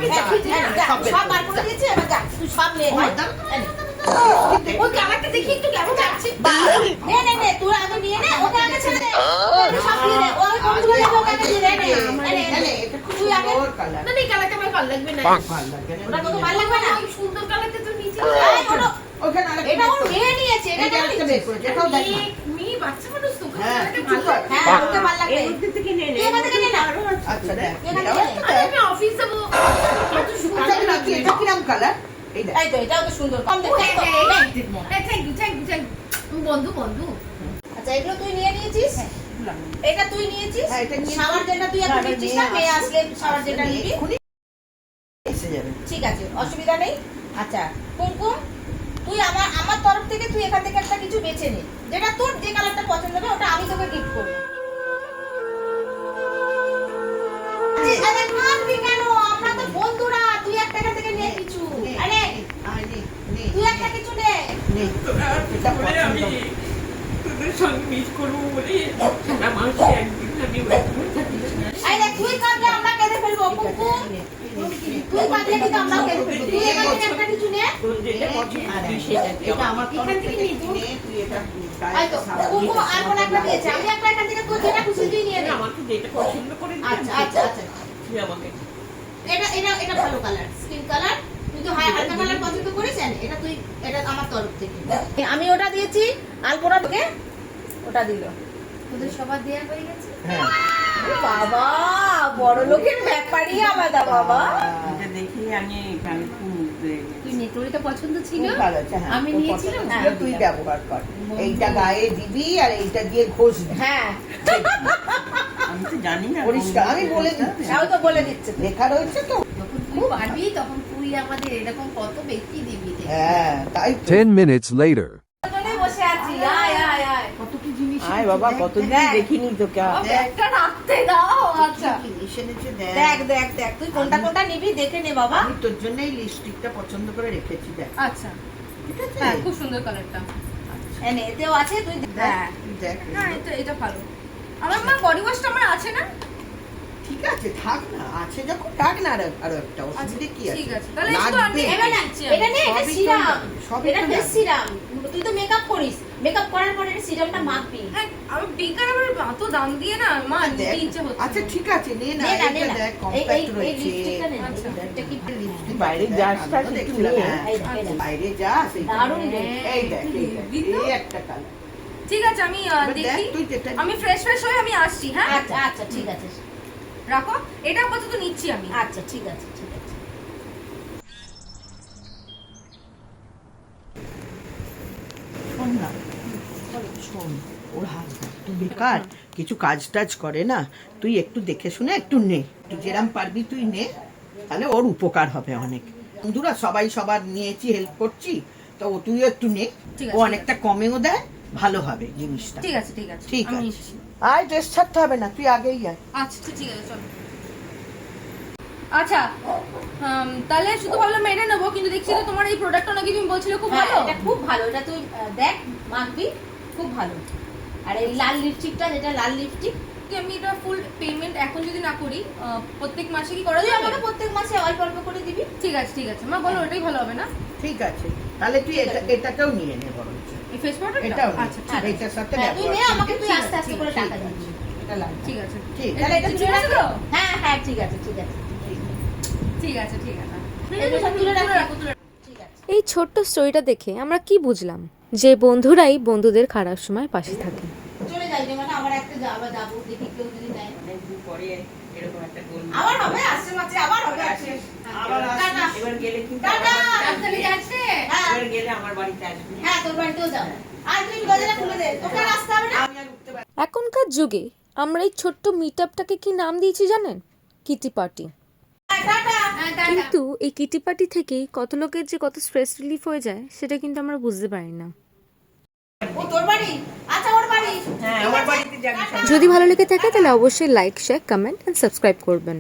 আগে সব বার করে দিয়েছি, এবার যা তুই সব নে। ওই কালারটা দেখি একটু কেমন লাগছে। নে নে নে, তুই আগে নিয়ে নে, ওকে আগে ছেড়ে দে। সব নিয়ে নে, ওই বন্ধুগুলো যাবে, ওকে আগে দিয়ে নে। তুই আগে না, এই কালারটা আমার ভালো লাগবে না। ওটা কত ভালো লাগবে না? ওই সুন্দর কালারটা তো নিচে। ওখানে এটা ওর মেয়ে নিয়েছে, এটা বের করে এটাও দেখ না। মেয়ে বাচ্চা মানুষ তো, কালারটা ভালো লাগবে। হ্যাঁ, ওকে ভালো লাগবে। এই থেকে নে নে, এখান থেকে নে না। আচ্ছা দেখ, আমি অফিস যাব। কত সুন্দর লাগছে। এটা কি নাম কালার? এই দেখ, এই তো এটাও তো সুন্দর। কম দেখ তো। থ্যাংক ইউ বন্ধু। আচ্ছা, এগুলো তুই নিয়ে নিয়েছিস? এটা তুই নিয়েছিস? শাওয়ার জেলটা তুই এখন নিচ্ছিস না? মেয়ে আসলে শাওয়ার জেলটা নিবি। এসে যাবে। ঠিক আছে, অসুবিধা নেই। আচ্ছা, কুমকুম, তুই আমার তরফ থেকে তুই এখান থেকে একটা কিছু বেছে নে, যেটা তোর যে কালারটা পছন্দ হবে ওটা আমি তোকে গিফট করব। আরে কাঁদবি কেন? আমরা তো বন্ধুরা, তুই একটা থেকে নে কিছু। আরে তুই একটা কিছু নে। এটা বলে আমি তোদের সঙ্গে মিট করব বলে সারা মাস একদিন আমি ওয়েট করতে দিচ্ছি। আরে তুই কাঁদলে আমরা কেঁদে ফেলবো কুমকুম। তুই কাঁদলে কিন্তু আমরা কেঁদে ফেলবো। তুই এখান থেকে একটা কিছু নে। তোর যেটা পছন্দ তুই সেটা নে। এটা আমার এখান থেকে নে তুই এটা। আই তো কুমকুম আর কোন একটা দিয়েছে, আমি একটা এখান থেকে তোর যেটা খুশি তুই নিয়ে নে। আমাকে যেটা পছন্দ করে দে। আচ্ছা তুই আমাকে এটা ভালো কালার, স্কিন কালার। তুই তো হালকা কালার পছন্দ করিস, এটা তুই, এটা আমার তরফ থেকে আমি ওটা দিয়েছি। আলপনা তোকে ওটা দিল। তোদের সবার দেয়া হয়ে গেছে? হ্যাঁ। বাবা, বড় লোকের ব্যাপারই আলাদা বাবা। এটা দেখি আমি তুই নেটওয়ার্কটা পছন্দ ছিল, আমি নিয়েছিলাম। তুই ব্যবহার কর, এইটা গায়ে দিবি আর এইটা দিয়ে ঘষ। হ্যাঁ, আমি তো জানি না পরিষ্কার, আমি বলে দিচ্ছি। তাও তো বলে দিচ্ছে, লেখা রয়েছে তো। যখন খুব আরবি তখন তুই আমাদের এরকম কত বেশি দিবি। হ্যাঁ, তাই 10 minutes later. বসে আছি। আয় কত কি জিনিস। আয় বাবা, কতদিন দেখিনি তোকে। একটা রাখতে দাও। আচ্ছা, দেখ তুই কোনটা নিবি দেখে নে বাবা। আমি তোর জন্য এই লিপস্টিকটা পছন্দ করে রেখেছি, দেখ। আচ্ছা, ঠিক আছে। হ্যাঁ, খুব সুন্দর কালারটা। এনে এতেও আছে, তুই দেখ। না, এটা ভালো। আমার মা বডি ওয়াশটা আমার আছে না? ঠিক আছে, থাক না, আছে যখন থাক না। আরো একটা অসুবিধা কি আছে? ঠিক আছে, তাহলে এটা নে, এটা সিরাম, এটা ফেস সিরাম। তুই তো মেকআপ করিস, মেকআপ করার পরে এটা সিরামটা মাখবি। হ্যাঁ, আমি বেকার আবার এত দাম দিয়ে না মা নিতে ইচ্ছে হচ্ছে। আচ্ছা ঠিক আছে, নে না, এটা দেখ কম্প্যাক্ট রয়েছে। আচ্ছা, এটা কি লিপস্টিক? বাইরে যাস তা একটু নে। বাইরে যাস, দারুণ রে। এই দেখ, এই একটা কালার। ঠিক আছে, আমি দেখি। আমি ফ্রেশ হয়ে আমি আসছি। হ্যাঁ, আচ্ছা ঠিক আছে, রাখো। এটা আপাতত নিচ্ছি আমি। আচ্ছা ঠিক আছে। শোন, ওর হাজব্যান্ড তো বেকার, কিছু কাজ টাজ করে না। তুই একটু দেখে শুনে একটু নে, তুই যেরাম পারবি তুই নে, তাহলে ওর উপকার হবে অনেক। বন্ধুরা সবাই সবার নিয়েছি, হেল্প করছি, তো তুইও একটু নে। ও অনেকটা কমেও দেয়, ভালো হবে জিনিসটা। ঠিক আছে ঠিক আছে। আয়, ড্রেস ছাড়তে হবে না, তুই আগেই আয়। আচ্ছা ঠিক আছে, চল। আচ্ছা, তাহলে শুধু ভাবলাম এটা নেবো, কিন্তু দেখছি তো তোমার এই প্রোডাক্টটা নাকি তুমি বলছিলে খুব ভালো। এটা খুব ভালো, এটা তুই দেখ, মাখবি, খুব ভালো। আর এই লাল লিপস্টিকটা, যেটা লাল লিপস্টিক, আমি এটা ফুল পেমেন্ট এখন যদি না করি, প্রত্যেক মাসে কি করা যাবে? আমাকে প্রত্যেক মাসে অল্প করে দিবি। ঠিক আছে মা, বলো ওটাই ভালো হবে না? ঠিক আছে, তাহলে তুই এটাকেও নিয়ে নে বরঞ্চ। এই ফেস পাউডারটা? এটাও। আচ্ছা, এটার সাথে তুই নে, আমাকে তুই আস্তে করে টাকা দিবি। এটা লাল। ঠিক আছে, তাহলে এটা তুলে রাখো। হ্যাঁ, ঠিক আছে। এই ছোট্ট স্টোরিটা দেখে আমরা কি বুঝলাম? যে বন্ধুরাই বন্ধুদের খারাপ সময় পাশে থাকে। চলে যাই, মানে আবার একটা যাবো, দেখি কেউ যদি নেয়। একটু পরে এরকম একটা গোল আবার হবে, আবার হবে। এবার গেলে কিন্তু রাজধানী যাচ্ছে। এবার গেলে আমার বাড়িতে আসবি। হ্যাঁ, তোর বাড়িতেও যাব। আর তুই দরজাটা খুলে দে, তোকে রাস্তা হবে না। আমি আর উঠতে পারি। এখনকার যুগে আমরা এই ছোট্ট মিট আপটাকে কি নাম দিয়েছি জানেন? Kitty party. কিন্তু এই কিটি পার্টি থেকেই কত লোকের যে কত স্ট্রেস রিলিফ হয়ে যায় সেটা কিন্তু আমরা বুঝতে পারি না। যদি ভালো লেগে থাকে তাহলে অবশ্যই like, share, comment and subscribe করবেন।